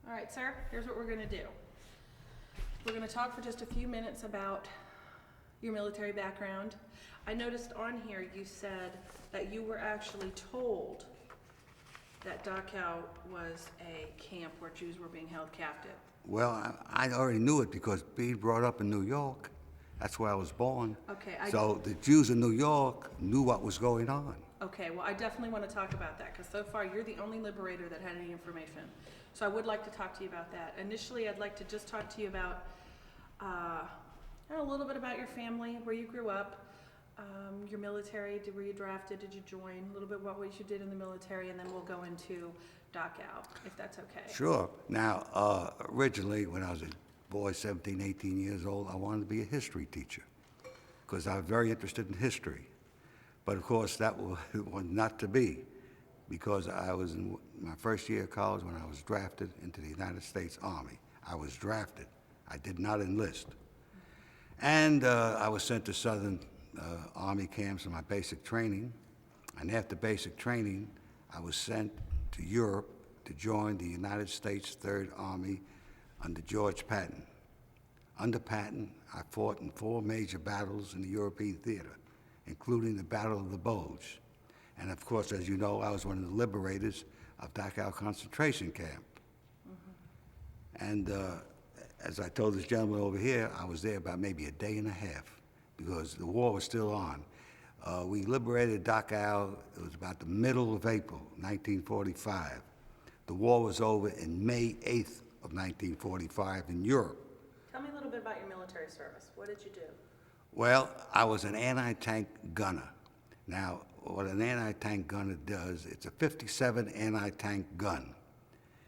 All right, sir, here's what we're gonna do. We're gonna talk for just a few minutes about your military background. I noticed on here you said that you were actually told that Dachau was a camp where Jews were being held captive. Well, I already knew it because being brought up in New York, that's where I was born. Okay, So the Jews in New York knew what was going on. Okay, well, I definitely want to talk about that because so far you're the only liberator that had any information. So I would like to talk to you about that. Initially, I'd like to just talk to you about a little bit about your family, where you grew up, your military, were you drafted, did you join, a little bit what you did in the military, and then we'll go into Dachau, if that's okay. Sure. Now, originally, when I was a boy, 17, 18 years old, I wanted to be a history teacher because I was very interested in history. But of course, that was not to be because I was in my first year of college when I was drafted into the United States Army. I was drafted. I did not enlist. And I was sent to Southern Army camps for my basic training. And after basic training, I was sent to Europe to join the United States Third Army under George Patton. Under Patton, I fought in 4 major battles in the European theater, including the Battle of the Bulge. And of course, as you know, I was one of the liberators of Dachau concentration camp. And as I told this gentleman over here, I was there about maybe a day and a half because the war was still on. We liberated Dachau, it was about the middle of April, 1945. The war was over in May 8th of 1945 in Europe. Tell me a little bit about your military service. What did you do? Well, I was an anti-tank gunner. Now, what an anti-tank gunner does, it's a 57 anti-tank gun.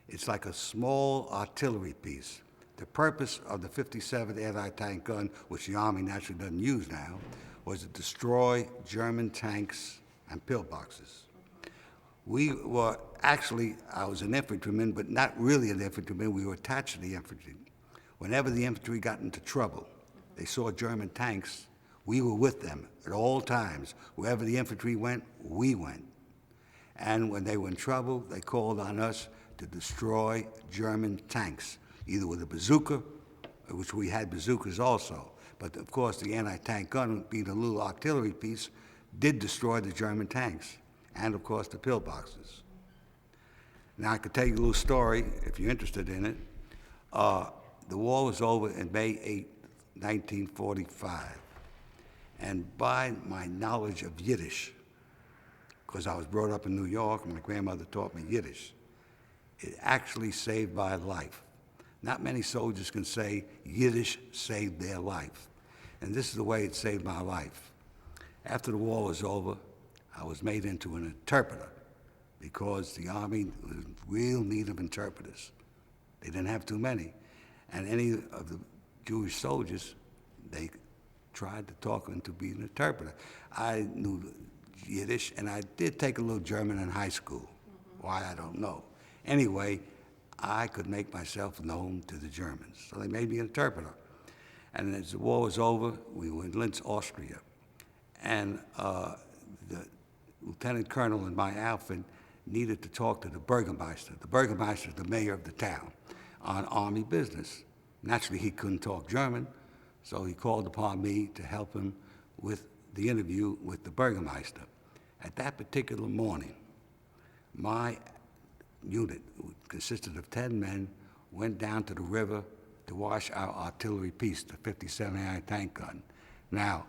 It's like a small artillery piece. The purpose of the 57 anti-tank gun, which the Army naturally doesn't use now, was to destroy German tanks and pillboxes. We were actually, I was an infantryman, but not really an infantryman. We were attached to the infantry. Whenever the infantry got into trouble, they saw German tanks, we were with them at all times. Wherever the infantry went, we went. And when they were in trouble, they called on us to destroy German tanks, either with a bazooka, which we had bazookas also. But of course, the anti-tank gun, being a little artillery piece, did destroy the German tanks, and of course the pillboxes. Now I could tell you a little story if you're interested in it. The war was over in May 8, 1945. And by my knowledge of Yiddish, because I was brought up in New York and my grandmother taught me Yiddish, it actually saved my life. Not many soldiers can say Yiddish saved their life. And this is the way it saved my life. After the war was over, I was made into an interpreter because the Army was in real need of interpreters. They didn't have too many. And any of the Jewish soldiers, they tried to talk into being an interpreter. I knew Yiddish, and I did take a little German in high school. Why, I don't know. Anyway, I could make myself known to the Germans, so they made me an interpreter. And as the war was over, we were in Linz, Austria, and the lieutenant colonel in my outfit needed to talk to the Burgermeister. The Burgermeister is the mayor of the town on Army business. Naturally, he couldn't talk German, so he called upon me to help him with the interview with the Burgermeister. At that particular morning, my unit, which consisted of 10 men, went down to the river to wash our artillery piece, the 57 anti-tank gun. Now,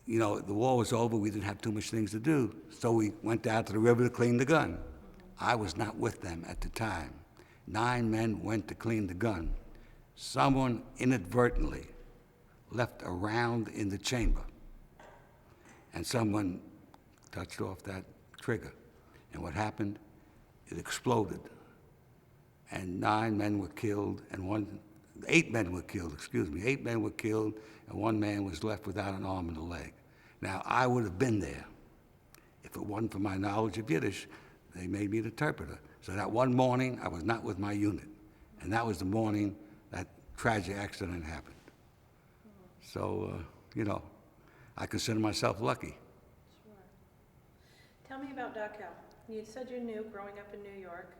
you know, the war was over, we didn't have too much things to do, so we went down to the river to clean the gun. I was not with them at the time. 9 men went to clean the gun. Someone inadvertently left a round in the chamber, and someone touched off that trigger. And what happened? It exploded, and 9 men were killed, and 8 men were killed, excuse me. 8 men were killed, and 1 man was left without an arm and a leg. Now, I would have been there. If it wasn't for my knowledge of Yiddish, they made me an interpreter. So that one morning, I was not with my unit, and that was the morning that tragic accident happened. So, you know, I consider myself lucky. Sure. Tell me about Dachau. You said you knew growing up in New York.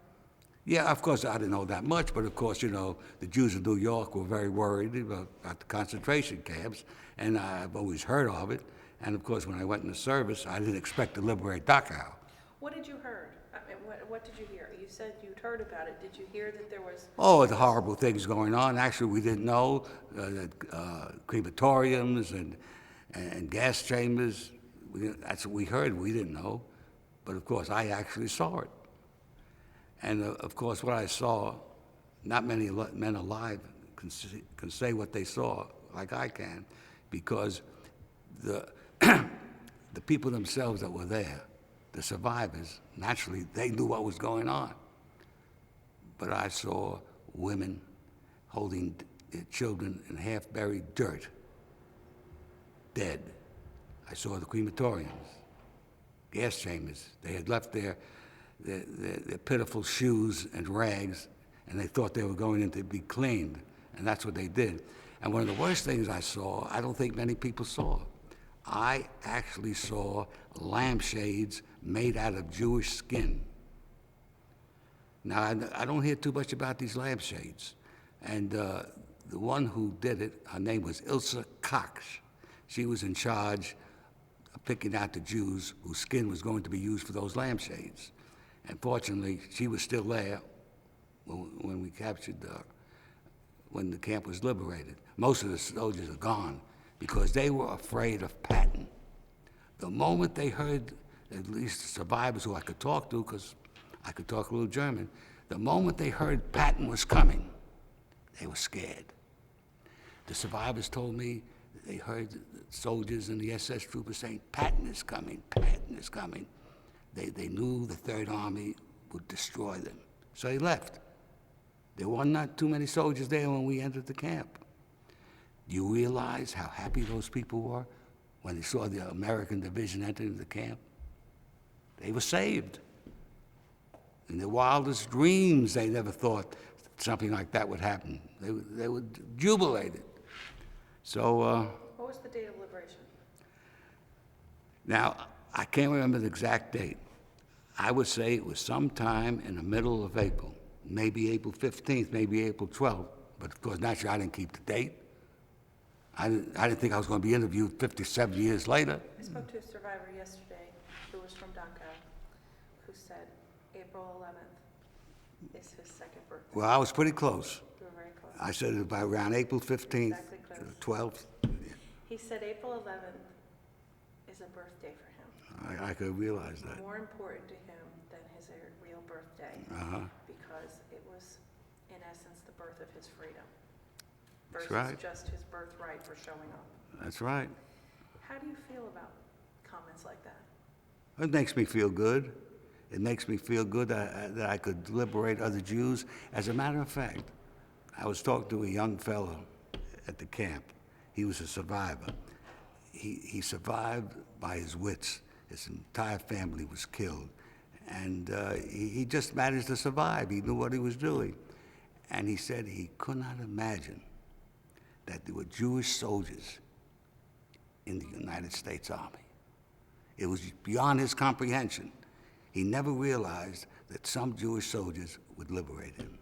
Yeah, of course, I didn't know that much, but of course, you know, the Jews in New York were very worried about the concentration camps, and I've always heard of it. And of course, when I went into service, I didn't expect to liberate Dachau. What did you heard? I mean, what did you hear? You said you'd heard about it. Did you hear that there was? Oh, the horrible things going on. Actually, we didn't know that crematoriums and gas chambers. That's what we heard. We didn't know, but of course, I actually saw it. And of course, what I saw, not many men alive can say what they saw like I can, because the the people themselves that were there, the survivors, naturally they knew what was going on. But I saw women holding their children in half-buried dirt, dead. I saw the crematoriums, gas chambers. They had left their pitiful shoes and rags, and they thought they were going in to be cleaned, and that's what they did. And one of the worst things I saw, I don't think many people saw, I actually saw lampshades made out of Jewish skin. Now, I don't hear too much about these lampshades, and the one who did it, her name was Ilse Cox. She was in charge of picking out the Jews whose skin was going to be used for those lampshades. And fortunately, she was still there when we captured when the camp was liberated. Most of the soldiers are gone because they were afraid of Patton. The moment they heard, at least the survivors who I could talk to, because I could talk a little German, the moment they heard Patton was coming, they were scared. The survivors told me that they heard the soldiers and the SS troopers saying, "Patton is coming, Patton is coming." They knew the Third Army would destroy them. So they left. There were not too many soldiers there when we entered the camp. Do you realize how happy those people were when they saw the American division enter into the camp? They were saved. In their wildest dreams, they never thought something like that would happen. They were jubilated. So, What was the date of liberation? now, I can't remember the exact date. I would say it was sometime in the middle of April, maybe April 15th, maybe April 12th. But of course, naturally, I didn't keep the date. I didn't think I was going to be interviewed 57 years later. I spoke to a survivor yesterday who was from Dachau, who said April 11th is his second birthday. Well, I was pretty close. You were very close. I said it by around April 15th, Exactly close. 12th. He said April 11th is a birthday for him. I could realize that. More important to him than his real birthday, because it was, in essence, the birth of his freedom versus right. just his birthright for showing up. That's right. How do you feel about comments like that? It makes me feel good. It makes me feel good that I could liberate other Jews. As a matter of fact, I was talking to a young fellow at the camp. He was a survivor. He survived by his wits. His entire family was killed. And he just managed to survive. He knew what he was doing. And he said he could not imagine that there were Jewish soldiers in the United States Army. It was beyond his comprehension. He never realized that some Jewish soldiers would liberate him.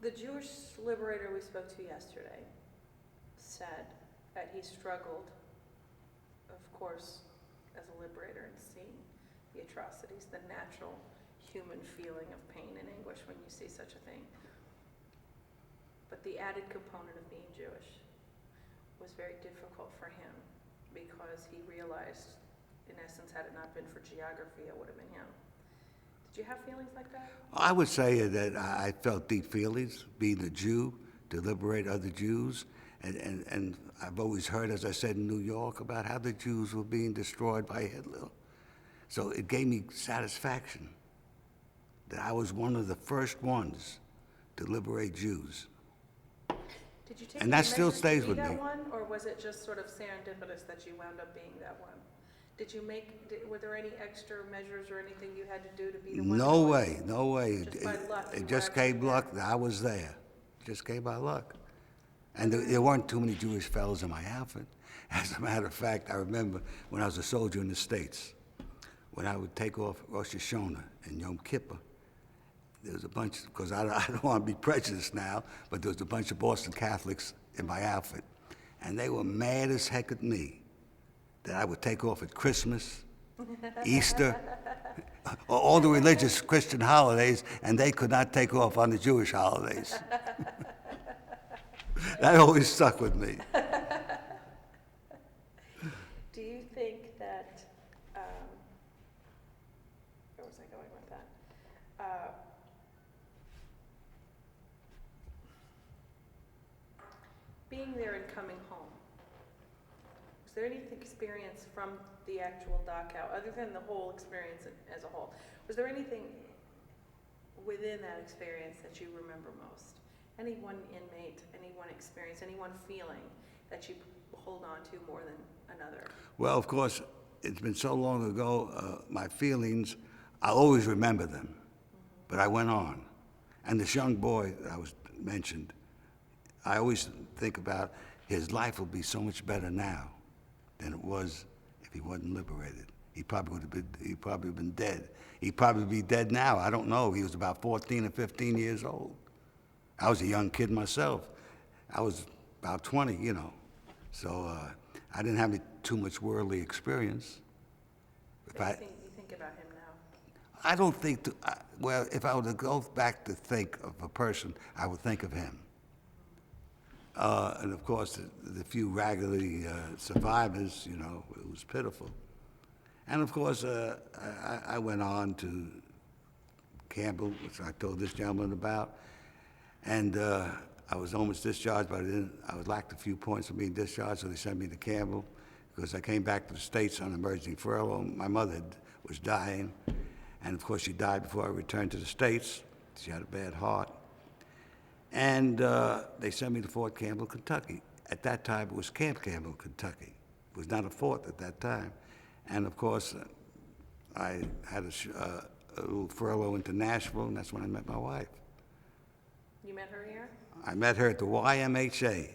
The Jewish liberator we spoke to yesterday said that he struggled, of course, as a liberator and seeing the atrocities, the natural human feeling of pain and anguish when you see such a thing. But the added component of being Jewish was very difficult for him because he realized, in essence, had it not been for geography, it would have been him. Did you have feelings like that? I would say that I felt deep feelings, being a Jew, to liberate other Jews. And I've always heard, as I said, in New York, about how the Jews were being destroyed by Hitler. So it gave me satisfaction that I was one of the first ones to liberate Jews. Did you take And any that still measures to stays be with that me. one, or was it just sort of serendipitous that you wound up being that one? Were there any extra measures or anything you had to do to be the one? No way, no way. Just by luck, you It were just actually came there. luck. I was there. Just came by luck. And there weren't too many Jewish fellows in my outfit. As a matter of fact, I remember when I was a soldier in the States, when I would take off Rosh Hashanah and Yom Kippur, there was a bunch, because I don't want to be prejudiced now, but there was a bunch of Boston Catholics in my outfit, and they were mad as heck at me that I would take off at Christmas, Easter, all the religious Christian holidays, and they could not take off on the Jewish holidays. That always stuck with me. Do you think that, where was I going with that? Being there and coming home, was there any experience from the actual Dachau, other than the whole experience as a whole? Was there anything within that experience that you remember most? Any one inmate, any one experience, any one feeling that you hold on to more than another? Well, of course, it's been so long ago, my feelings, I always remember them, but I went on. And this young boy that I was mentioned, I always think about his life will be so much better now than it was if he wasn't liberated. He probably been dead. He'd probably be dead now. I don't know. He was about 14 or 15 years old. I was a young kid myself. I was about 20, you know. So I didn't have too much worldly experience. You think about him now? I don't think, well, if I were to go back to think of a person, I would think of him. And of course, the few raggedy survivors, you know, it was pitiful. And of course, I went on to Campbell, which I told this gentleman about, and I was almost discharged, but I was lacked a few points of being discharged, so they sent me to Campbell because I came back to the States on emergency furlough. My mother was dying, and of course, she died before I returned to the States. She had a bad heart. And they sent me to Fort Campbell, Kentucky. At that time, it was Camp Campbell, Kentucky. It was not a fort at that time. And of course, I had a little furlough into Nashville, and that's when I met my wife. You met her here? I met her at the YMHA,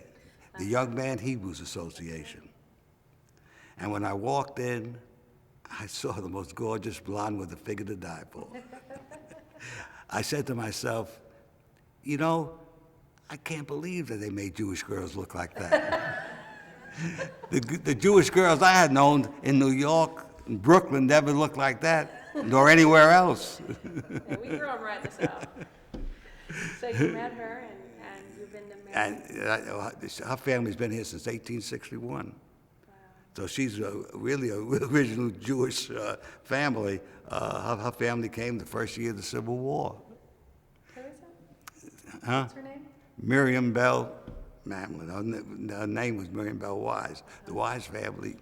the Young Man Hebrews Association. And when I walked in, I saw the most gorgeous blonde with a figure to die for. I said to myself, you know, I can't believe that they made Jewish girls look like that. The Jewish girls I had known in New York and Brooklyn never looked like that, nor anywhere else. Yeah, we grew up right in the South. So you met her, and you've been to And her family's been here since 1861. Wow. So she's really a original Jewish family. Her family came the first year of the Civil War. Who is it? Huh? What's her name? Miriam Bell Mamlin. Her name was Miriam Bell Wise. The Wise family,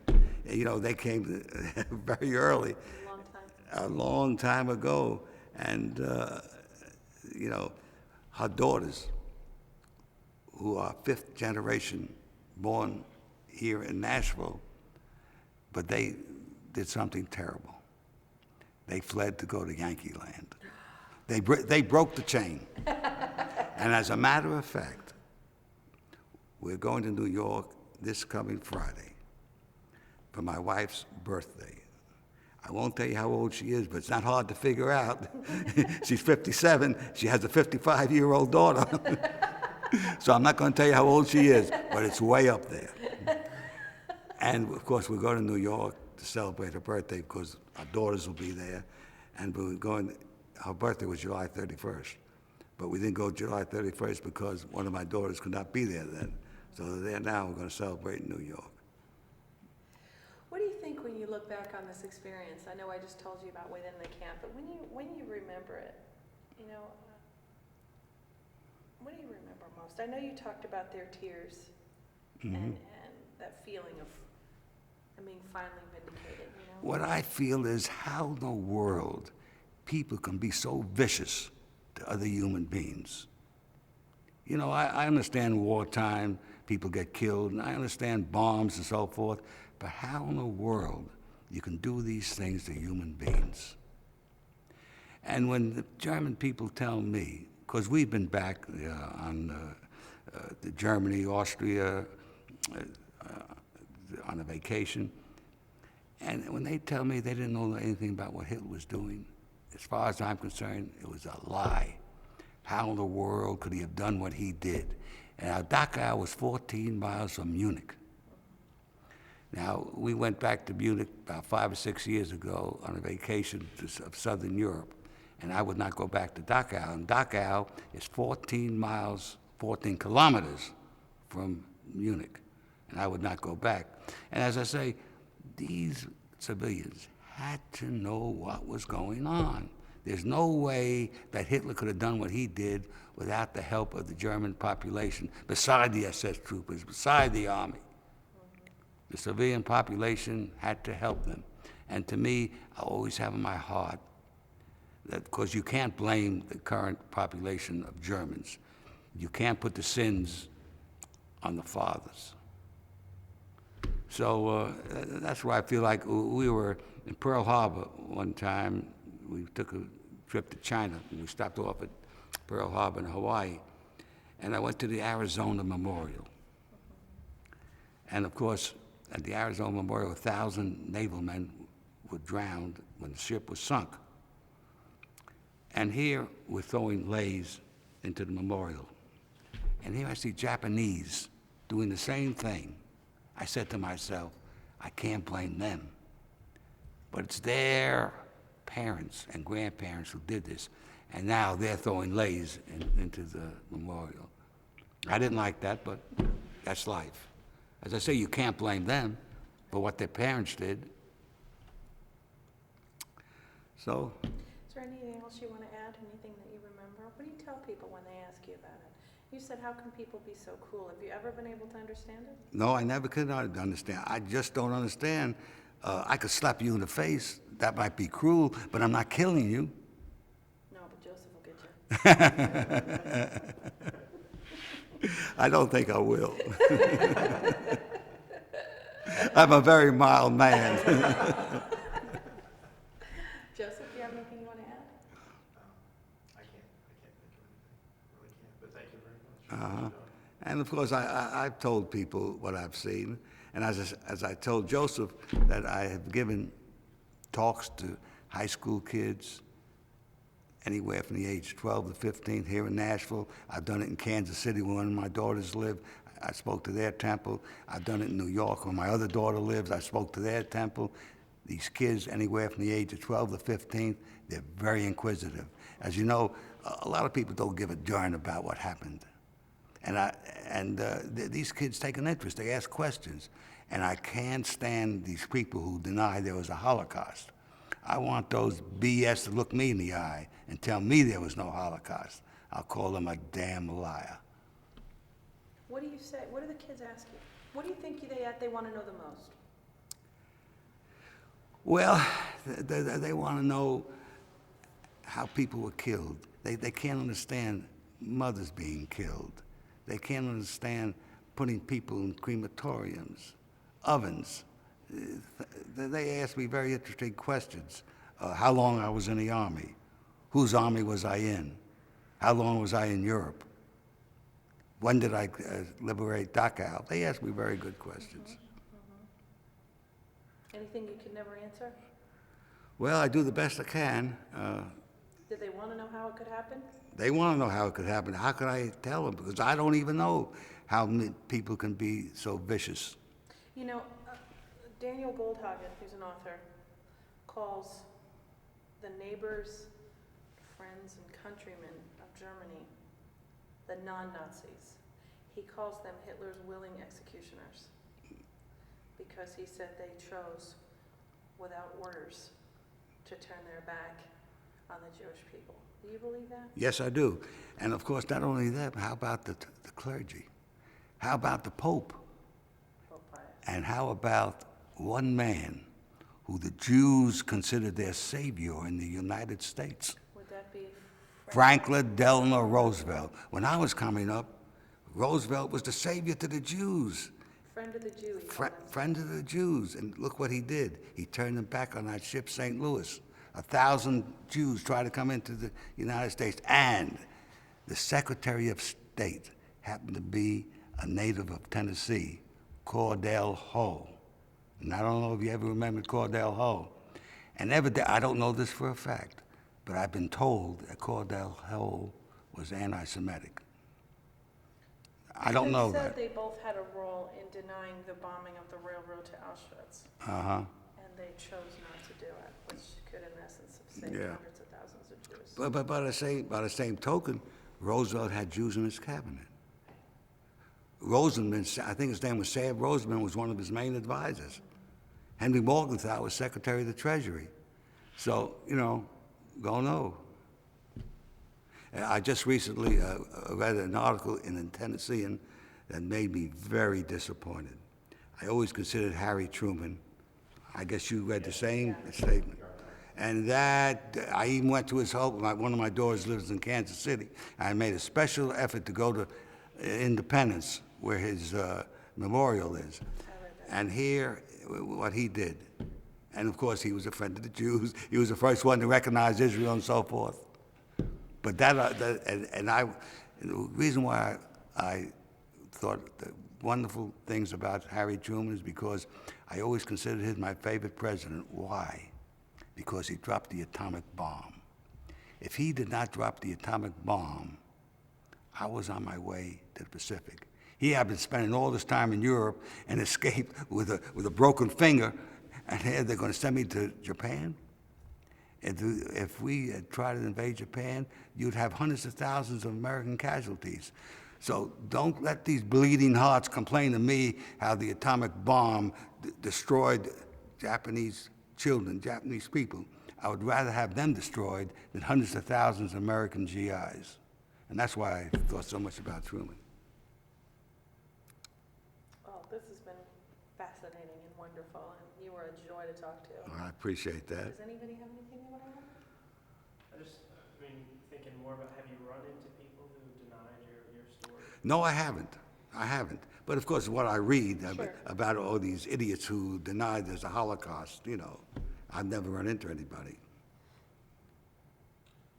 you know, they came very early. A long time ago. And, you know, her daughters, who are fifth generation born here in Nashville, but they did something terrible. They fled to go to Yankee Land. They broke the chain. And as a matter of fact, we're going to New York this coming Friday for my wife's birthday. I won't tell you how old she is, but it's not hard to figure out. She's 57. She has a 55-year-old daughter. So I'm not going to tell you how old she is, but it's way up there. And of course, we're going to New York to celebrate her birthday because our daughters will be there. And we're going, her birthday was July 31st. But we didn't go July 31st because one of my daughters could not be there then. So they're there now, we're going to celebrate in New York. What do you think when you look back on this experience? I know I just told you about within the camp, but when you remember it, you know, what do you remember most? I know you talked about their tears and that feeling of being finally vindicated, you know? What I feel is how in the world people can be so vicious to other human beings. You know, I understand wartime, people get killed, and I understand bombs and so forth, but how in the world you can do these things to human beings? And when the German people tell me, because we've been back on Germany, Austria, on a vacation, And when they tell me they didn't know anything about what Hitler was doing, as far as I'm concerned, it was a lie. How in the world could he have done what he did? And our Dachau was 14 miles from Munich. Now, we went back to Munich about 5 or 6 years ago on a vacation of Southern Europe, and I would not go back to Dachau. And Dachau is 14 miles, 14 kilometers from Munich, and I would not go back. And as I say, these civilians had to know what was going on. There's no way that Hitler could have done what he did without the help of the German population, beside the SS troopers, beside the army. The civilian population had to help them. And to me, I always have in my heart that, because you can't blame the current population of Germans. You can't put the sins on the fathers. So that's why I feel like we were in Pearl Harbor one time. We took a trip to China, and we stopped off at Pearl Harbor in Hawaii. And I went to the Arizona Memorial. And of course, at the Arizona Memorial, 1,000 naval men were drowned when the ship was sunk. And here we're throwing leis into the memorial. And here I see Japanese doing the same thing. I said to myself, I can't blame them. But it's their parents and grandparents who did this. And now they're throwing leis into the memorial. I didn't like that, but that's life. As I say, you can't blame them for what their parents did. So. Is there anything else you want to add, anything that you remember? What do you tell people when they ask you about it? You said, how can people be so cruel? Have you ever been able to understand it? No, I never could understand. I just don't understand. I could slap you in the face. That might be cruel, but I'm not killing you. No, but Joseph will get you. I don't think I will. I'm a very mild man. Joseph, do you have anything you want to add? I can't think of anything. Really can't, but thank you very much. And of course, I've told people what I've seen. And as I told Joseph, that I have given talks to high school kids, anywhere from the age 12 to 15 here in Nashville. I've done it in Kansas City where one of my daughters live. I spoke to their temple. I've done it in New York where my other daughter lives. I spoke to their temple. These kids, anywhere from the age of 12 to 15, they're very inquisitive. As you know, a lot of people don't give a darn about what happened. And these kids take an interest. They ask questions. And I can't stand these people who deny there was a Holocaust. I want those BS to look me in the eye and tell me there was no Holocaust. I'll call them a damn liar. What do you say? What do the kids ask you? What do you think they want to know the most? Well, they want to know how people were killed. They can't understand mothers being killed. They can't understand putting people in crematoriums, ovens. They ask me very interesting questions. How long I was in the Army? Whose army was I in? How long was I in Europe? When did I liberate Dachau? They ask me very good questions. Anything you could never answer? Well, I do the best I can. Did they want to know how it could happen? They want to know how it could happen. How could I tell them? Because I don't even know how people can be so vicious. You know, Daniel Goldhagen, who's an author, calls the neighbors, friends, and countrymen of Germany the non-Nazis. He calls them Hitler's willing executioners because he said they chose, without orders, to turn their back on the Jewish people. Do you believe that? Yes, I do. And of course, not only that, but how about the clergy? How about the Pope? Pope Pius. And how about one man who the Jews considered their savior in the United States? Would that be Franklin Delano Roosevelt. When I was coming up, Roosevelt was the savior to the Jews. Friend of the Jew? Friend of the Jews. And look what he did. He turned them back on that ship, St. Louis. 1,000 Jews tried to come into the United States. And the Secretary of State happened to be a native of Tennessee, Cordell Hull. And I don't know if you ever remember Cordell Hull. And I don't know this for a fact, but I've been told that Cordell Hull was anti-Semitic. I don't know They that. said they both had a role in denying the bombing of the railroad to Auschwitz, Uh-huh. and they chose not to do it, which could in essence have saved Yeah. hundreds of thousands of Jews. But by the same token, Roosevelt had Jews in his cabinet. Rosenman, I think his name was Sam Rosenman, was one of his main advisors. Henry Morgenthau was Secretary of the Treasury. So, go know. I just recently read an article in the Tennessean that made me very disappointed. I always considered Harry Truman. I guess you read the same statement. And that, I even went to his home. One of my daughters lives in Kansas City. I made a special effort to go to Independence, where his memorial is, and hear what he did. And of course, he was a friend of the Jews. He was the first one to recognize Israel and so forth. But the reason why I thought the wonderful things about Harry Truman is because I always considered him my favorite president. Why? Because he dropped the atomic bomb. If he did not drop the atomic bomb, I was on my way to the Pacific. He had been spending all this time in Europe and escaped with a broken finger, and here they're going to send me to Japan? If we had tried to invade Japan, you'd have hundreds of thousands of American casualties. So don't let these bleeding hearts complain to me how the atomic bomb destroyed Japanese children, Japanese people. I would rather have them destroyed than hundreds of thousands of American GIs. And that's why I thought so much about Truman. Well, this has been fascinating and wonderful, and you were a joy to talk to. I appreciate that. Does anybody have anything they want to add? Thinking more about, have you run into people who denied your story? No, I haven't. But of course, what I read Sure. about all these idiots who deny there's a Holocaust, I've never run into anybody.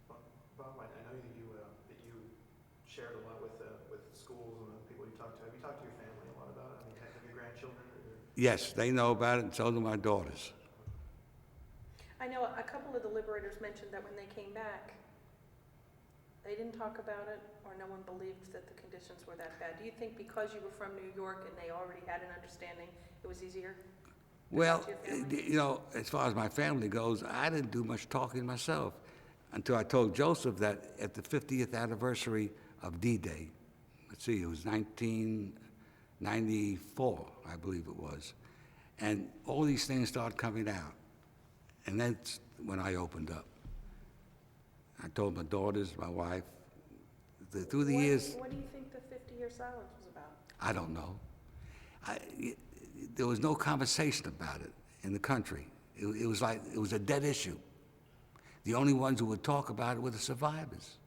Bob, I know that you shared a lot with schools and the people you talked to. Have you talked to your family a lot about it? Have your grandchildren? Yes, they know about it, and so do my daughters. I know a couple of the liberators mentioned that when they came back, they didn't talk about it, or no one believed that the conditions were that bad. Do you think because you were from New York and they already had an understanding, it was easier? Well, to your family? as far as my family goes, I didn't do much talking myself until I told Joseph that at the 50th anniversary of D-Day, it was 1994, I believe it was, and all these things started coming out. And that's when I opened up. I told my daughters, my wife, through the years. What do you think the 50-year silence was about? I don't know. There was no conversation about it in the country. It was like it was a dead issue. The only ones who would talk about it were the survivors.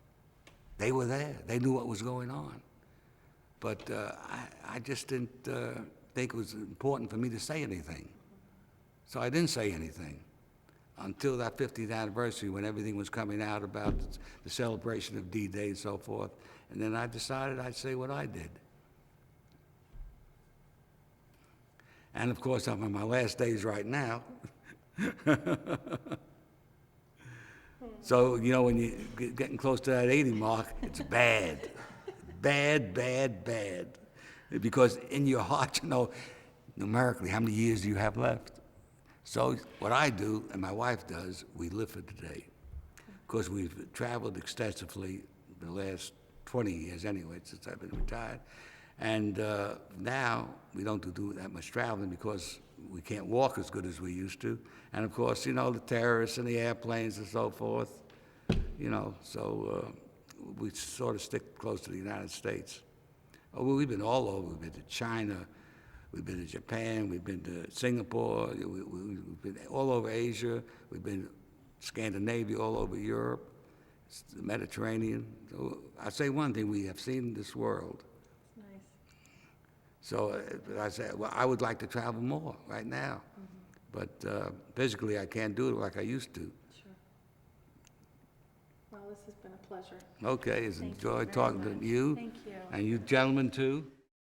They were there. They knew what was going on. But I just didn't think it was important for me to say anything. So I didn't say anything until that 50th anniversary, when everything was coming out about the celebration of D-Day and so forth. And then I decided I'd say what I did. And of course, I'm in my last days right now. So, when you're getting close to that 80 mark, it's bad. Bad, bad, bad. Because in your heart, numerically, how many years do you have left? So what I do, and my wife does, we live for today. Because we've traveled extensively the last 20 years anyway, since I've been retired. And now we don't do that much traveling because we can't walk as good as we used to. And of course, the terrorists and the airplanes and so forth, so we sort of stick close to the United States. Oh, well, we've been all over. We've been to China, we've been to Japan, we've been to Singapore, we've been all over Asia, we've been Scandinavia, all over Europe, the Mediterranean. So I say one thing, we have seen this world. Nice. So I said, well, I would like to travel more right now. But physically, I can't do it like I used to. Sure. Well, this has been a pleasure. Okay, it's Thank you enjoyed very talking much. to you. Thank you. And you gentlemen, too.